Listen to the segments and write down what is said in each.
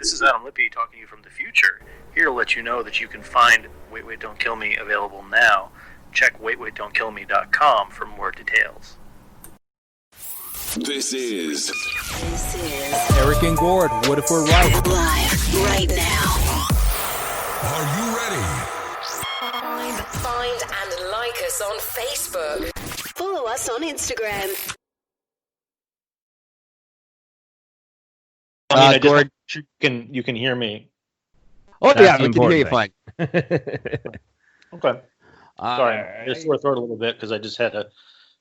This is Adam Lippe talking to you from the future, here to let you know that you can find Wait Wait Don't Kill Me available now. Check waitwaitdon'tkillme.com for more details. This is Eric and Gord. What if we're right? Live right now. Are you ready? Find and like us on Facebook. Follow us on Instagram. I mean, Gord, you can hear me. oh That's yeah, the we can hear you fine. important Okay. Sorry, I just sore throat a little bit because I just had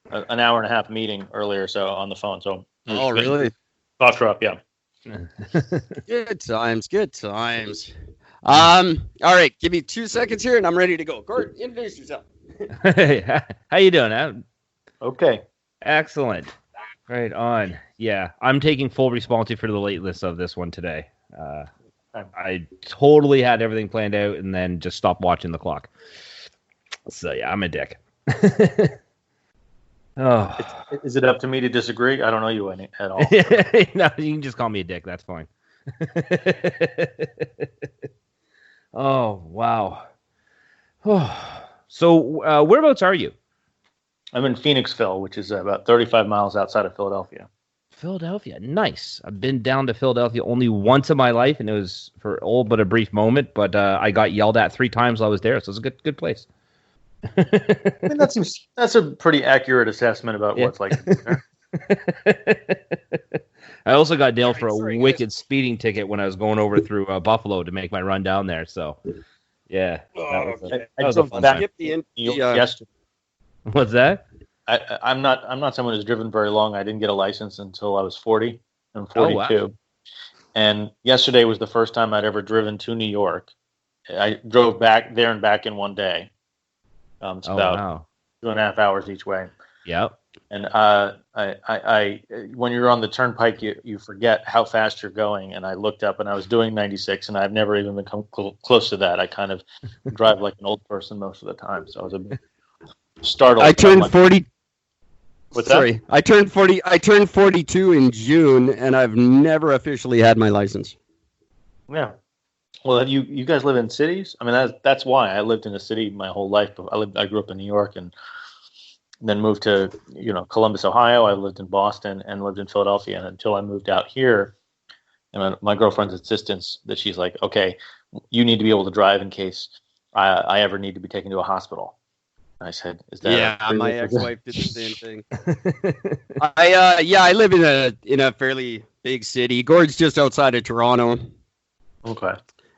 an hour and a half meeting earlier, so on the phone. So Oh really? cough drop, yeah. Good times, good times. All right, give me 2 seconds here, and I'm ready to go. Gord, introduce yourself. Hey, how you doing, Adam? Okay. Excellent. Right on. Yeah, I'm taking full responsibility for the late list of this one today. I totally had everything planned out and then just stopped watching the clock. So yeah, I'm a dick. Oh, Is it up to me to disagree? I don't know you any at all. no, you can just call me a dick. That's fine. Oh wow. So whereabouts are you? I'm in Phoenixville, which is about 35 miles outside of Philadelphia. Philadelphia, nice. I've been down to Philadelphia only once in my life, and it was for all but a brief moment. But I got yelled at 3 times while I was there, so it's a good place. I mean, that's a pretty accurate assessment about what it's like to be there. I also got nailed for a wicked speeding ticket when I was going over through Buffalo to make my run down there. So, yeah, that was a fun time. Yesterday. What's that? I'm not someone who's driven very long. I didn't get a license until I was 40. I'm 42. Oh, wow. And yesterday was the first time I'd ever driven to New York. I drove back there and back in one day. It's about 2.5 hours each way. Yep. And I when you're on the turnpike, you forget how fast you're going. And I looked up and I was doing 96, and I've never even been close to that. I kind of drive like an old person most of the time. So I was a bit startled. I turned 40. What's Sorry, that? I turned 40. I turned 42 in June, and I've never officially had my license. Yeah. Well, you guys live in cities? I mean, that's why I lived in a city my whole life. I grew up in New York and then moved to Columbus, Ohio. I lived in Boston and lived in Philadelphia, and until I moved out here, and my girlfriend's insistence that she's like, okay, you need to be able to drive in case I ever need to be taken to a hospital. And I said, "Is that?" Yeah, my ex-wife did the same thing. I live in a fairly big city. Gord's just outside of Toronto. Okay.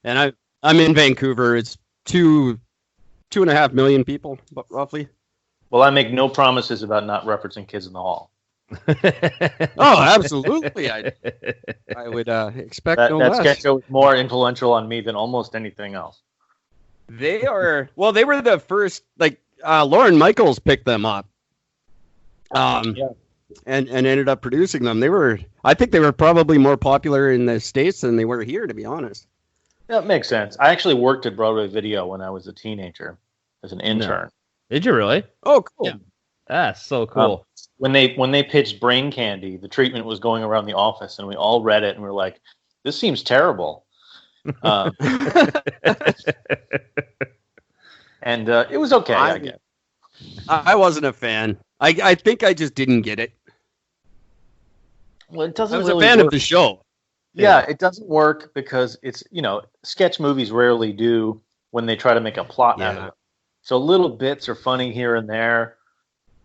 And I'm in Vancouver. It's 2.5 million people, roughly. Well, I make no promises about not referencing Kids in the Hall. Oh, absolutely. I would expect that less. sketch show was more influential on me than almost anything else. They were the first, Lauren Michaels picked them up. And ended up producing them. I think they were probably more popular in the States than they were here, to be honest. That makes sense. I actually worked at Broadway Video when I was a teenager as an intern. Did you really? Oh, cool. Yeah. That's so cool. When they pitched Brain Candy, the treatment was going around the office, and we all read it, and we were like, "This seems terrible." And it was okay, I guess. I wasn't a fan. I think I just didn't get it. Well, it doesn't. I was really a fan work. of the show. Yeah, it doesn't work because it's sketch movies rarely do when they try to make a plot out of it. So little bits are funny here and there,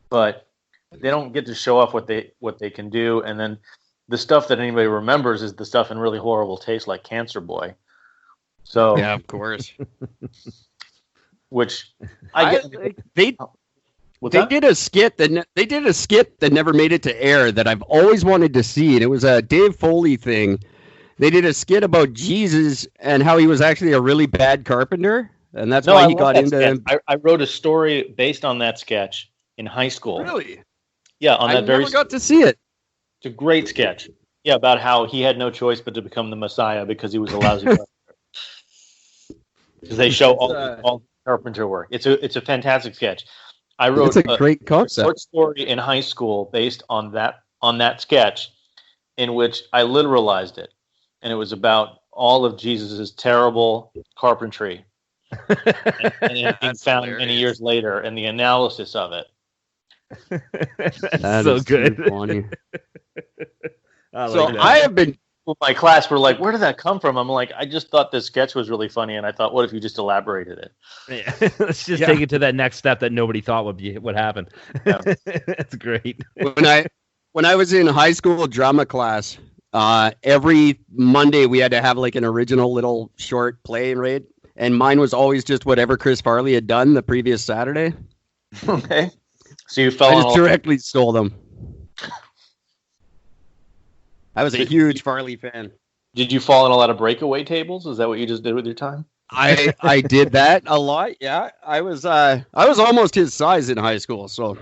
but they don't get to show off what they can do. And then the stuff that anybody remembers is the stuff in really horrible taste, like Cancer Boy. So Yeah, of course. which I get. They did a skit that never made it to air that I've always wanted to see, and it was a Dave Foley thing. They did a skit about Jesus and how he was actually a really bad carpenter, and that's why he got into. I wrote a story based on that sketch in high school. Really? Yeah, on that I never got to see it. It's a great sketch. Yeah, about how he had no choice but to become the Messiah because he was a lousy carpenter. Because they show all carpenter work. It's a fantastic sketch. I wrote a great concept. Short story in high school based on that sketch, in which I literalized it, and it was about all of Jesus's terrible carpentry, and it being found many years later, and the analysis of it. That's so good. Funny. I have been. My class were like, "Where did that come from?" I'm like, "I just thought this sketch was really funny, and I thought, what if you just elaborated it?" Yeah. Let's just take it to that next step that nobody thought would happen. Yeah. That's great. When I was in high school drama class, every Monday we had to have like an original little short play, right? And mine was always just whatever Chris Farley had done the previous Saturday. Okay, so you fell. I just directly stole them. I was a huge Farley fan. Did you fall on a lot of breakaway tables? Is that what you just did with your time? I did that a lot. Yeah, I was almost his size in high school, so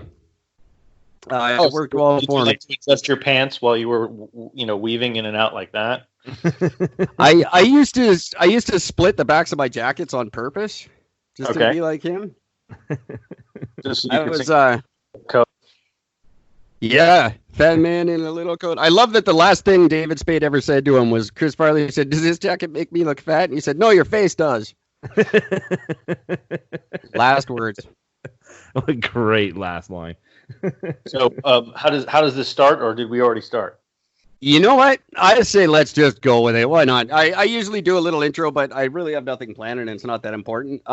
it worked well for me. Like to adjust your pants while you were, weaving in and out like that? I used to split the backs of my jackets on purpose, just to be like him. Just so I was yeah, fat man in a little coat. I love that the last thing David Spade ever said to him was Chris Farley said, "Does this jacket make me look fat?" And he said, "No, your face does." Last words. What a great last line. So, how does this start, or did we already start? You know what? I say let's just go with it. Why not? I usually do a little intro, but I really have nothing planned, and it's not that important.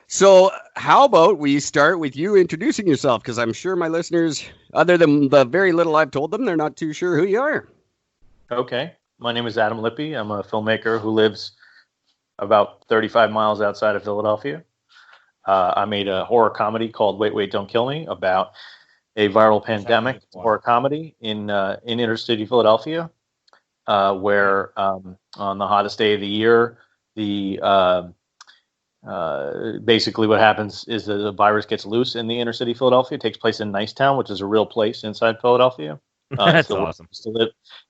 So how about we start with you introducing yourself? Because I'm sure my listeners, other than the very little I've told them, they're not too sure who you are. Okay. My name is Adam Lippe. I'm a filmmaker who lives about 35 miles outside of Philadelphia. I made a horror comedy called Wait, Wait, Don't Kill Me about a viral pandemic horror comedy in inner city Philadelphia, where on the hottest day of the year, basically what happens is that the virus gets loose in the inner city Philadelphia. It takes place in Nicetown, which is a real place inside Philadelphia. That's awesome.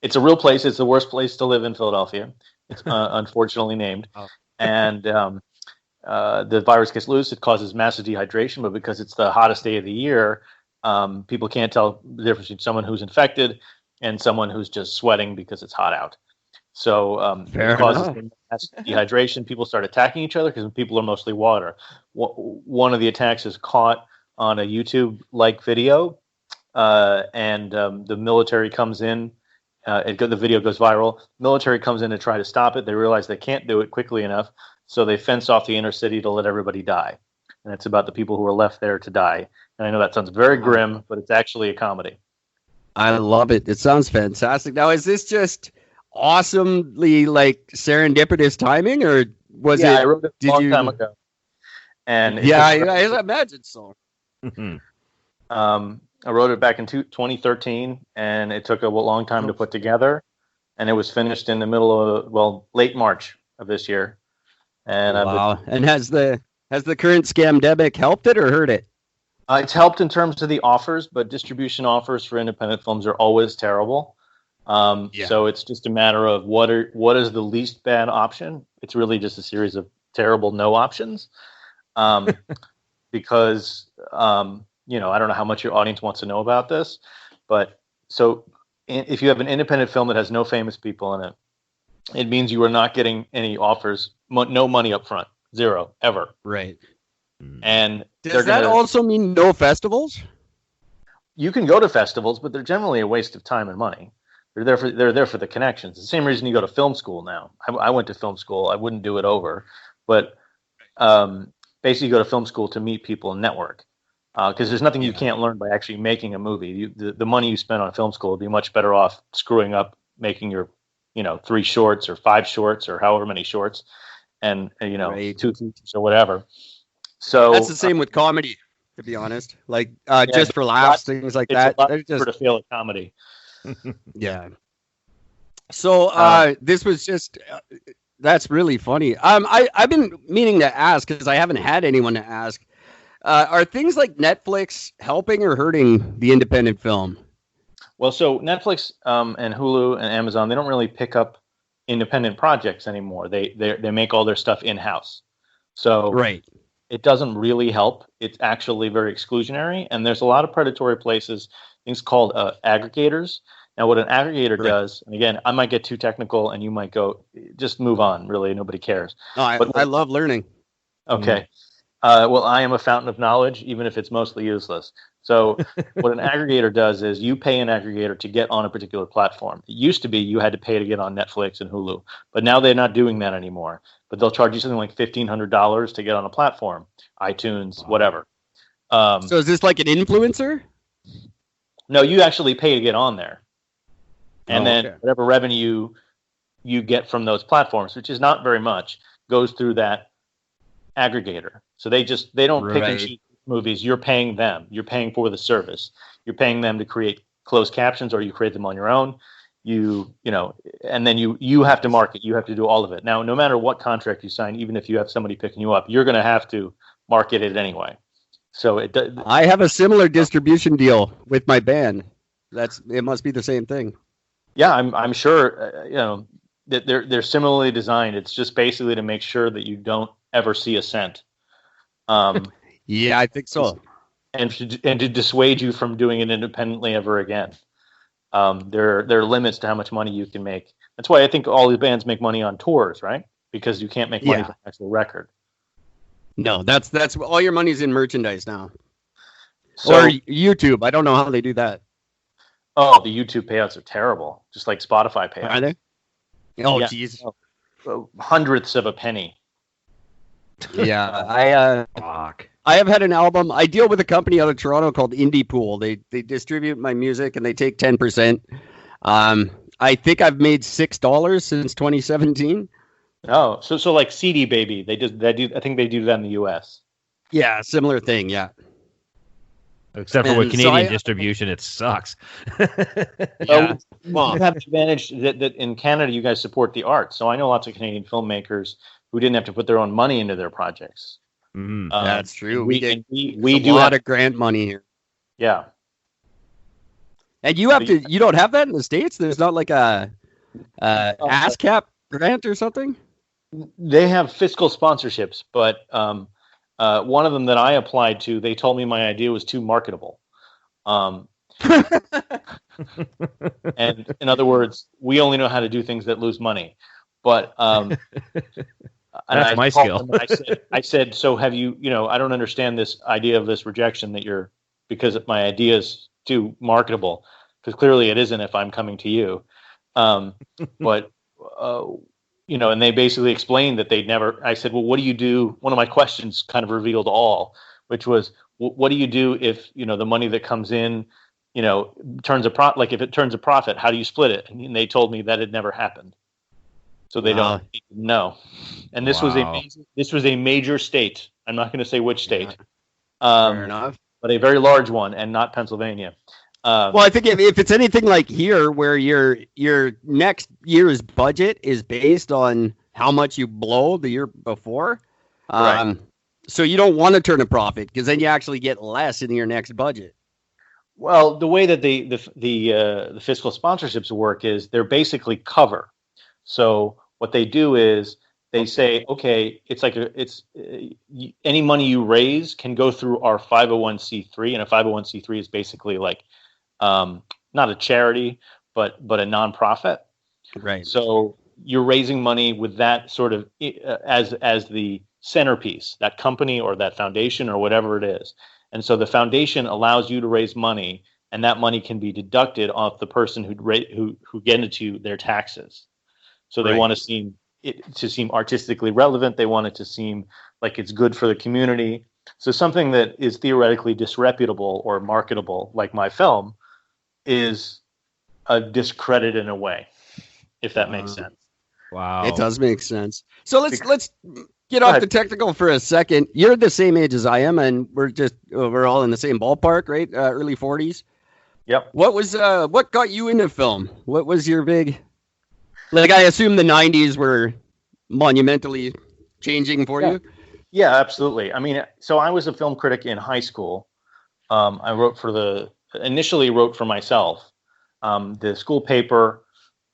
It's a real place. It's the worst place to live in Philadelphia. It's unfortunately named. Oh. And the virus gets loose. It causes massive dehydration, but because it's the hottest day of the year, people can't tell the difference between someone who's infected and someone who's just sweating because it's hot out. So it causes dehydration. People start attacking each other because people are mostly water. One of the attacks is caught on a YouTube-like video, and the military comes in. The video goes viral. Military comes in to try to stop it. They realize they can't do it quickly enough, so they fence off the inner city to let everybody die. And it's about the people who are left there to die. And I know that sounds very grim, but it's actually a comedy. I love it. It sounds fantastic. Now, is this just awesomely like serendipitous timing, or was it? I wrote it a long time ago. And I imagine so. I wrote it back in 2013, and it took a long time to put together, and it was finished in the middle of late March of this year. And and has the current scamdemic helped it or hurt it? It's helped in terms of the offers, but distribution offers for independent films are always terrible. So it's just a matter of what is the least bad option. It's really just a series of terrible no options, because I don't know how much your audience wants to know about this, but so if you have an independent film that has no famous people in it, it means you are not getting any offers, no money up front, zero, ever. Right. And does that also mean no festivals? You can go to festivals, but they're generally a waste of time and money. They're there for the connections. The same reason you go to film school now. I went to film school. I wouldn't do it over, but basically you go to film school to meet people and network. Because there's nothing you can't learn by actually making a movie. The money you spend on film school would be much better off screwing up making your 3 shorts or 5 shorts or however many shorts, and 2 features or whatever. So that's the same with comedy, to be honest. Like just for laughs, things like that. It's a lot to fail at comedy. Yeah. So this was just that's really funny. I've been meaning to ask because I haven't had anyone to ask. Are things like Netflix helping or hurting the independent film? Well, so Netflix and Hulu and Amazon, they don't really pick up independent projects anymore. They make all their stuff in-house. So it doesn't really help. It's actually very exclusionary. And there's a lot of predatory places, things called aggregators, Now, what an aggregator Correct. does, and again, I might get too technical, and you might go, just move on. Really, nobody cares. No, I love learning. Okay. Well, I am a fountain of knowledge, even if it's mostly useless. So what an aggregator does is you pay an aggregator to get on a particular platform. It used to be you had to pay to get on Netflix and Hulu, but now they're not doing that anymore. But they'll charge you something like $1,500 to get on a platform, iTunes, whatever. So is this like an influencer? No, you actually pay to get on there. And then okay. whatever revenue you get from those platforms, which is not very much, goes through that aggregator. So they don't pick and choose movies. You're paying them. You're paying for the service. You're paying them to create closed captions, or you create them on your own. And then you have to market. You have to do all of it. Now, no matter what contract you sign, even if you have somebody picking you up, you're going to have to market it anyway. So I have a similar distribution deal with my band. It must be the same thing. Yeah, I'm sure. That they're similarly designed. It's just basically to make sure that you don't ever see a cent. Yeah, I think so. And to dissuade you from doing it independently ever again. There are limits to how much money you can make. That's why I think all these bands make money on tours, right? Because you can't make money from an actual record. No, that's all your money's in merchandise now. So, or YouTube. I don't know how they do that. Oh, the YouTube payouts are terrible, just like Spotify payouts. Are they? Oh, Yeah. jeez. Hundredths of a penny. Yeah, Fuck. I have had an album. I deal with a company out of Toronto called Indie Pool. They distribute my music and they take 10%. I think I've made $6 since 2017. Oh, so like CD Baby, they do. I think they do that in the U.S. Yeah, similar thing. Yeah. Except for And with so Canadian I- distribution, it sucks. Yeah. Well, You have the advantage that in Canada you guys support the arts. So I know lots of Canadian filmmakers who didn't have to put their own money into their projects. that's true. and We we do a lot have, of grant money here. yeah. And you have to. You don't have that in the States. There's not like a ASCAP grant or something. They have fiscal sponsorships, but one of them that I applied to, they told me my idea was too marketable. And in other words, we only know how to do things that lose money. But and That's my called skill. them and I said, so have you? I don't understand this idea of this rejection that because my idea is too marketable. Because clearly it isn't if I'm coming to you. But and they basically explained that they'd never. I said, well, what do you do? One of my questions kind of revealed all, which was, what do you do if the money that comes in, turns a profit? Like if it turns a profit, how do you split it? And they told me that had never happened, so they don't know. And this was a major state. I'm not going to say which state. Fair enough. But a very large one, and not Pennsylvania. Well, I think if it's anything like here, where your next year's budget is based on how much you blow the year before, Right. So you don't want to turn a profit because then you actually get less in your next budget. Well, the way that the fiscal sponsorships work is they're basically cover. So what they do is they say, okay, it's like any money you raise can go through our 501c3, and a 501c3 is basically like not a charity, but a nonprofit. Right. So you're raising money with that sort of as the centerpiece, that company or that foundation or whatever it is. And so the foundation allows you to raise money, and that money can be deducted off the person who get into their taxes. So they want to seem artistically relevant. They want it to seem like it's good for the community. So something that is theoretically disreputable or marketable, like my film, is a discredit in a way, if that makes sense. Wow. It does make sense. So let's get off the technical for a second. You're the same age as I am, and we're all in the same ballpark, right? Early 40s. Yep. What got you into film? What was your big? Like, I assume the 90s were monumentally changing for you. Yeah, absolutely. I mean, so I was a film critic in high school. I initially wrote for myself. The school paper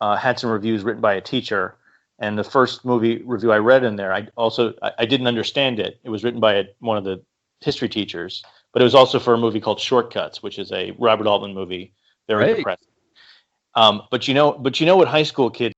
had some reviews written by a teacher, and the first movie review I read in there, I didn't understand it. It was written by one of the history teachers, but it was also for a movie called Shortcuts, which is a Robert Altman movie, very depressing. But you know what high school kids